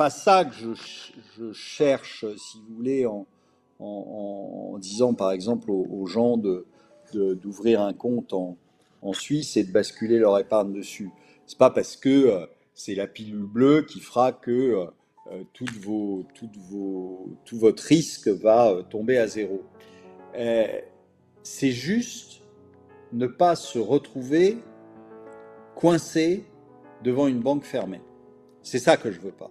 pas ça que je cherche, si vous voulez, en disant par exemple aux gens d'ouvrir un compte en Suisse et de basculer leur épargne dessus. C'est pas parce que c'est la pilule bleue qui fera que tout votre risque va tomber à zéro. Euh, c'est juste ne pas se retrouver coincé devant une banque fermée. C'est ça que je veux pas.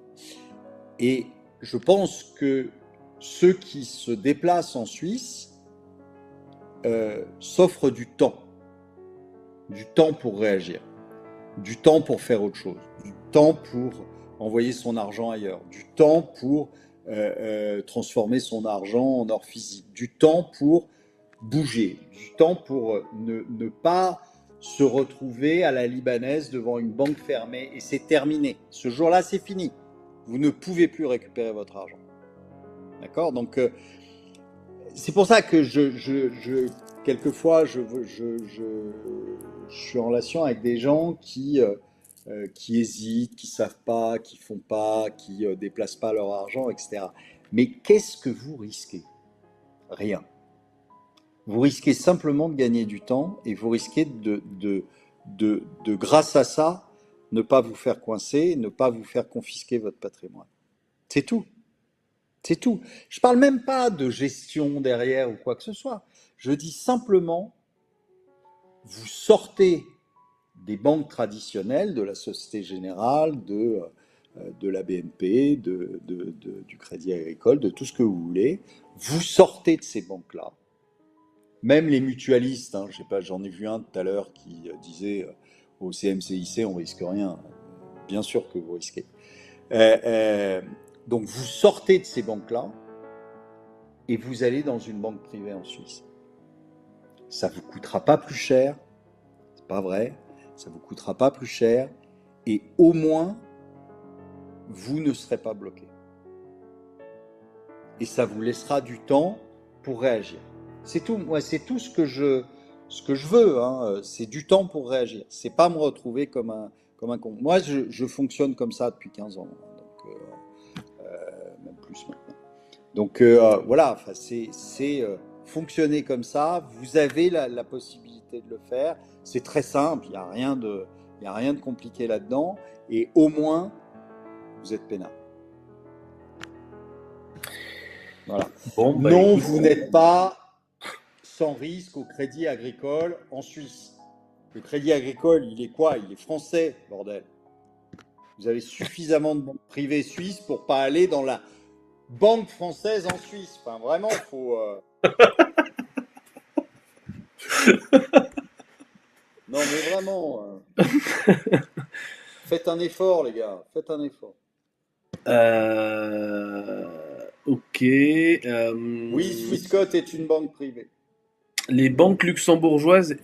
Et je pense que ceux qui se déplacent en Suisse s'offrent du temps pour réagir, du temps pour faire autre chose, du temps pour envoyer son argent ailleurs, du temps pour transformer son argent en or physique, du temps pour bouger, du temps pour ne pas se retrouver à la libanaise devant une banque fermée et c'est terminé. Ce jour-là, c'est fini. Vous ne pouvez plus récupérer votre argent. D'accord ? Donc, c'est pour ça que quelquefois, je suis en relation avec des gens qui hésitent, qui savent pas, qui font pas, qui déplacent pas leur argent, etc. Mais qu'est-ce que vous risquez ? Rien. Vous risquez simplement de gagner du temps et vous risquez grâce à ça, ne pas vous faire coincer, ne pas vous faire confisquer votre patrimoine. C'est tout. C'est tout. Je parle même pas de gestion derrière ou quoi que ce soit. Je dis simplement, vous sortez des banques traditionnelles, de la Société Générale, de la BNP, du Crédit Agricole, de tout ce que vous voulez. Vous sortez de ces banques-là. Même les mutualistes, je sais pas, j'en ai vu un tout à l'heure qui disait au CMCIC, on risque rien. Bien sûr que vous risquez. Donc vous sortez de ces banques-là et vous allez dans une banque privée en Suisse. Ça vous coûtera pas plus cher, c'est pas vrai, ça vous coûtera pas plus cher et au moins vous ne serez pas bloqué. Et ça vous laissera du temps pour réagir. C'est tout, moi, c'est tout ce que je veux, c'est du temps pour réagir. C'est pas me retrouver comme un con. Moi, je fonctionne comme ça depuis 15 ans, donc même plus maintenant. Donc voilà, c'est fonctionner comme ça. Vous avez la possibilité de le faire. C'est très simple, il n'y a rien de compliqué là-dedans. Et au moins, vous êtes peinard. Voilà. Bon, non, vous n'êtes pas sans risque au Crédit Agricole en Suisse. Le Crédit Agricole, il est quoi ? Il est français, bordel. Vous avez suffisamment de banques privées suisses pour pas aller dans la banque française en Suisse. Enfin, vraiment, faut... Non, mais vraiment... Faites un effort, les gars. Faites un effort. Ok. Oui, Swissquote est une banque privée. Les banques luxembourgeoises,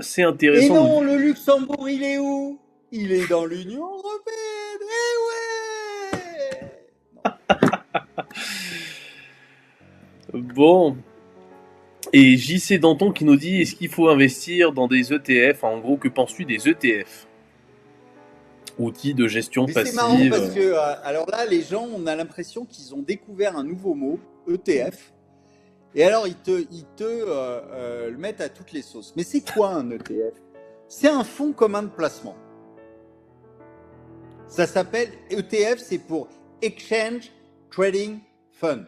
c'est intéressant. Et non, le Luxembourg, il est où ? Il est dans l'Union européenne. Eh ouais. Bon. Et JC Danton qui nous dit, est-ce qu'il faut investir dans des ETF ? En gros, que penses-tu des ETF ? Outils de gestion passive. C'est marrant parce que, alors là, les gens, on a l'impression qu'ils ont découvert un nouveau mot, ETF. Et alors, ils te le mettent à toutes les sauces. Mais c'est quoi un ETF ? C'est un fonds commun de placement. Ça s'appelle ETF, c'est pour Exchange Trading Fund.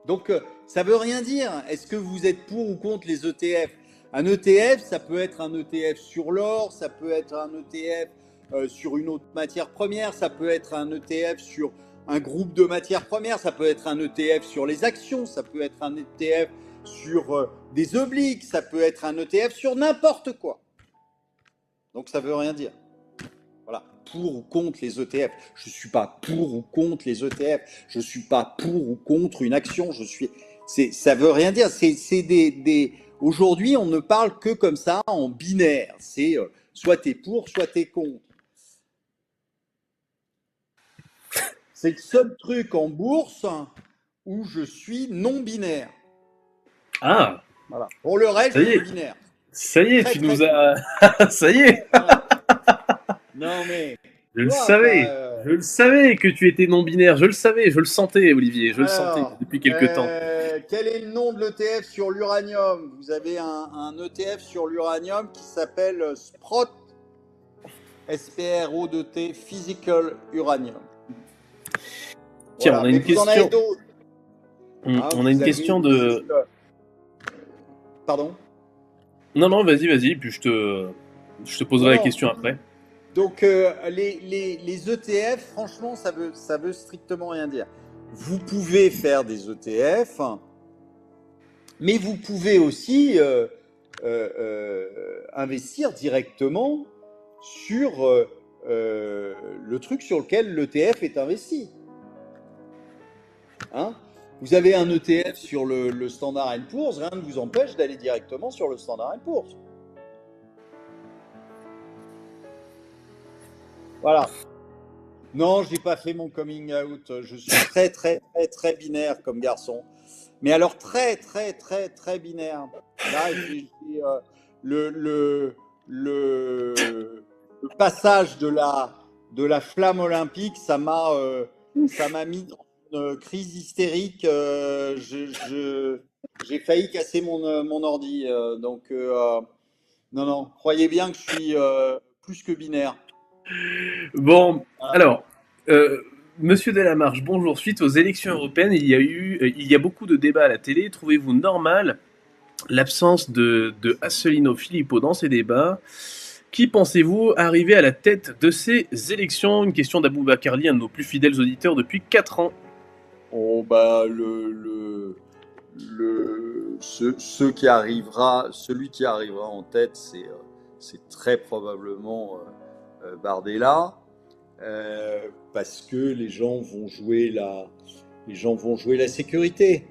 Donc, ça veut rien dire. Est-ce que vous êtes pour ou contre les ETF ? Un ETF, ça peut être un ETF sur l'or, ça peut être un ETF sur une autre matière première, ça peut être un ETF sur un groupe de matières premières, ça peut être un ETF sur les actions, ça peut être un ETF sur des obliques, ça peut être un ETF sur n'importe quoi. Donc ça veut rien dire. Voilà, pour ou contre les ETF. Je ne suis pas pour ou contre les ETF. Je ne suis pas pour ou contre une action. Ça veut rien dire. Aujourd'hui, on ne parle que comme ça en binaire. C'est soit t'es pour, soit t'es contre. C'est le seul truc en bourse où je suis non binaire. Ah. Voilà. Pour le reste, je suis binaire. Ça y est, tu nous as. Ça y est. Voilà. Non, mais Je tu le vois, enfin, savais. Je le savais que tu étais non-binaire. Je le savais. Je le sentais, Olivier. Je le sentais alors, depuis quelque temps. quel est le nom de l'ETF sur l'uranium? Vous avez un ETF sur l'uranium qui s'appelle SPROT, SPRO2T, Physical Uranium. Tiens, on Voilà, a mais une vous en avez question. d'autres. Hein, On a une vous aviez question aussi. de. Pardon? Non, non, vas-y, vas-y. Puis je te Non, poserai la non. question après. Donc, les ETF, franchement, ça veut strictement rien dire. Vous pouvez faire des ETF, mais vous pouvez aussi investir directement sur le truc sur lequel l'ETF est investi. Hein? Vous avez un ETF sur le Standard & Poor's, rien ne vous empêche d'aller directement sur le Standard & Poor's. Voilà. Non, j'ai pas fait mon coming out. Je suis très, très, très, très binaire comme garçon. Mais alors très, très, très, très binaire. Là, le, le, le passage de la flamme olympique, ça m'a mis dans une crise hystérique. J'ai failli casser mon ordi. Non, non, croyez bien que je suis plus que binaire. Bon, Voilà. alors, euh, Monsieur Delamarche, bonjour. Suite aux élections européennes, il y a beaucoup de débats à la télé. Trouvez-vous normal l'absence de Assolino Filippo dans ces débats? Qui pensez-vous arriver à la tête de ces élections? Une question d'Abou Bakarli, un de nos plus fidèles auditeurs depuis 4 ans. Oh, bah, celui qui arrivera en tête, c'est très probablement Bardella, parce que les gens vont jouer la sécurité.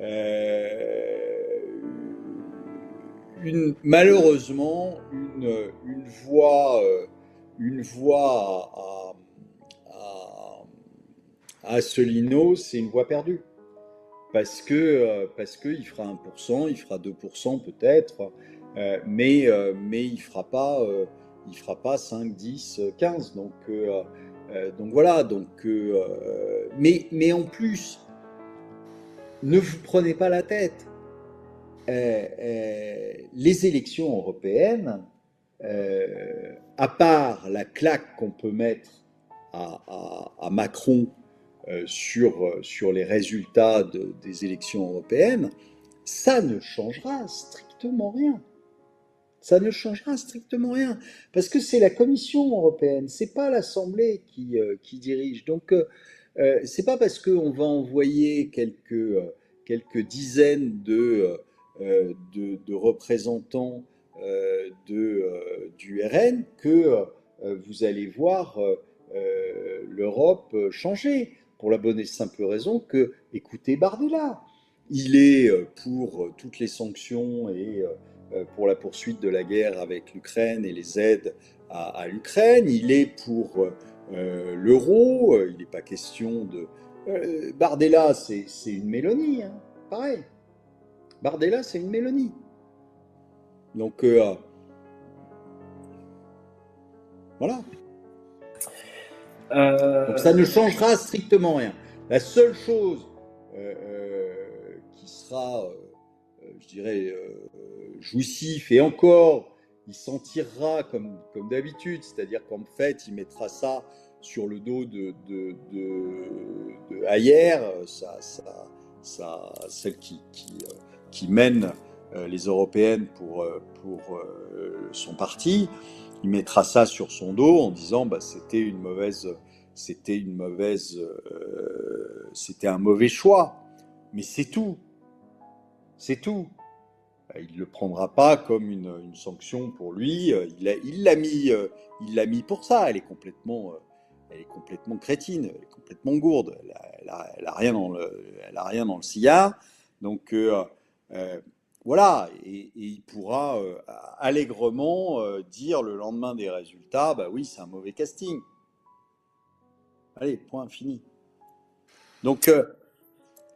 Euh, Malheureusement, une voix à Asselineau, c'est une voix perdue. Parce que il fera 1%, il fera 2% peut-être, mais il fera pas 5, 10, 15. Donc voilà. Mais en plus, ne vous prenez pas la tête. Les élections européennes, à part la claque qu'on peut mettre à Macron sur les résultats des élections européennes, ça ne changera strictement rien. Ça ne changera strictement rien. Parce que c'est la Commission européenne, c'est pas l'Assemblée qui dirige. Donc, c'est pas parce qu'on va envoyer quelques dizaines de représentants du RN que vous allez voir l'Europe changer. Pour la bonne et simple raison que, écoutez Bardella, il est pour toutes les sanctions et pour la poursuite de la guerre avec l'Ukraine et les aides à l'Ukraine. Il est pour l'euro. Il n'est pas question de... Bardella, c'est une Mélonie, hein, pareil. Bardella, c'est une Mélonie. Donc, voilà. Donc ça ne changera strictement rien. La seule chose qui sera, je dirais, jouissif, et encore, il s'en tirera comme d'habitude, c'est-à-dire qu'en fait, il mettra ça sur le dos de Ayer, celle qui mène les européennes pour son parti. Il mettra ça sur son dos en disant bah, c'était un mauvais choix. Mais c'est tout. C'est tout. Il ne le prendra pas comme une sanction pour lui. Il l'a mis pour ça. Elle est complètement crétine, elle est complètement gourde. Elle a rien elle a rien dans le sillard. Donc voilà. Et il pourra allègrement dire le lendemain des résultats, bah oui, c'est un mauvais casting. Allez, point fini. Donc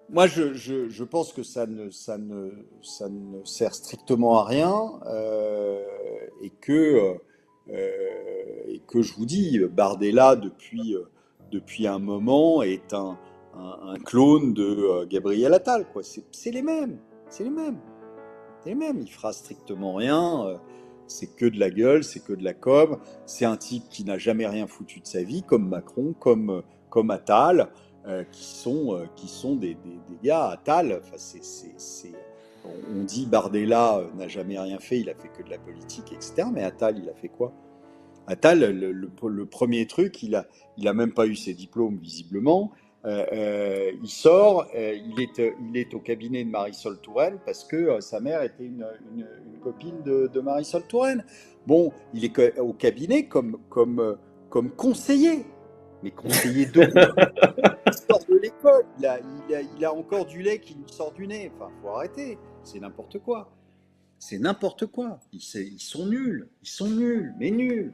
moi, je pense que ça ne sert strictement à rien et que Et que je vous dis, Bardella, depuis un moment, est un clone de Gabriel Attal, quoi. C'est les mêmes, c'est les mêmes, c'est les mêmes. Il fera strictement rien. C'est que de la gueule, c'est que de la com. C'est un type qui n'a jamais rien foutu de sa vie, comme Macron, comme Attal, qui sont des gars. Attal, enfin, on dit Bardella n'a jamais rien fait, il a fait que de la politique, etc. Mais Attal, il a fait quoi? Attal, le premier truc, il a même pas eu ses diplômes visiblement. Il sort, il est au cabinet de Marisol Touraine parce que sa mère était une copine de Marisol Touraine. Bon, il est au cabinet comme conseiller. Mais conseiller de quoi? Il sort de l'école, il a encore du lait qui lui sort du nez. Enfin, faut arrêter, c'est n'importe quoi. C'est n'importe quoi. Ils sont nuls, mais nuls.